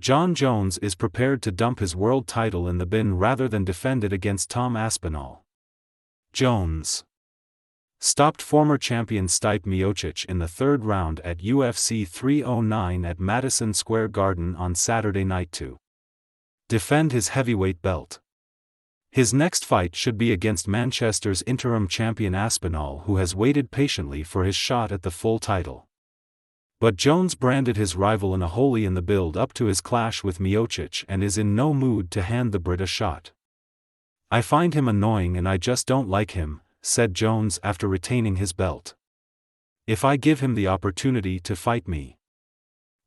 Jon Jones is prepared to dump his world title in the bin rather than defend it against Tom Aspinall. Jones stopped former champion Stipe Miocic in the third round at UFC 309 at Madison Square Garden on Saturday night to defend his heavyweight belt. His next fight should be against Manchester's interim champion Aspinall, who has waited patiently for his shot at the full title. But Jones branded his rival in a hole in the build-up to his clash with Miocic and is in no mood to hand the Brit a shot. "I find him annoying and I just don't like him," said Jones after retaining his belt. "If I give him the opportunity to fight me,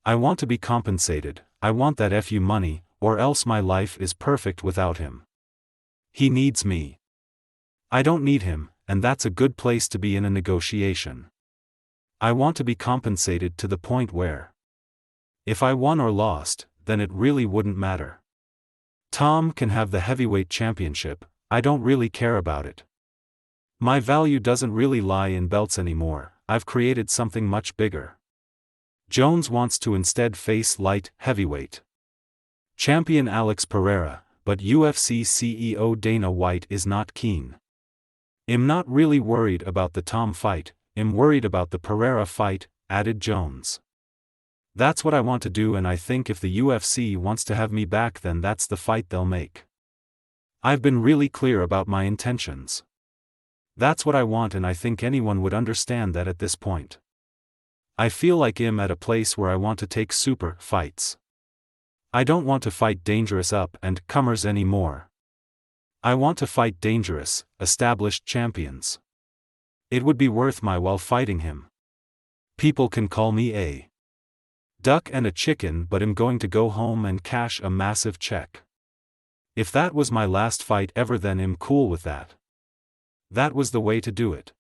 I want to be compensated. I want that FU money, or else my life is perfect without him. He needs me. I don't need him, and that's a good place to be in a negotiation. I want to be compensated to the point where, if I won or lost, then it really wouldn't matter. Tom can have the heavyweight championship, I don't really care about it. My value doesn't really lie in belts anymore, I've created something much bigger." Jones wants to instead face light heavyweight champion Alex Pereira, but UFC CEO Dana White is not keen. "I'm not really worried about the Tom fight, I'm worried about the Pereira fight," added Jones. "That's what I want to do, and I think if the UFC wants to have me back, then that's the fight they'll make. I've been really clear about my intentions. That's what I want, and I think anyone would understand that at this point. I feel like I'm at a place where I want to take super fights. I don't want to fight dangerous up-and-comers anymore. I want to fight dangerous, established champions. It would be worth my while fighting him. People can call me a duck and a chicken, but I'm going to go home and cash a massive check. If that was my last fight ever, then I'm cool with that. That was the way to do it."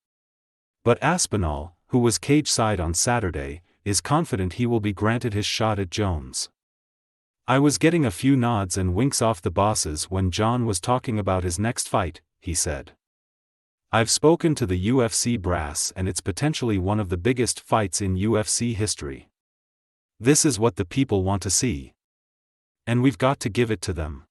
But Aspinall, who was cage-side on Saturday, is confident he will be granted his shot at Jones. "I was getting a few nods and winks off the bosses when Jon was talking about his next fight," he said. "I've spoken to the UFC brass and it's potentially one of the biggest fights in UFC history. This is what the people want to see. And we've got to give it to them."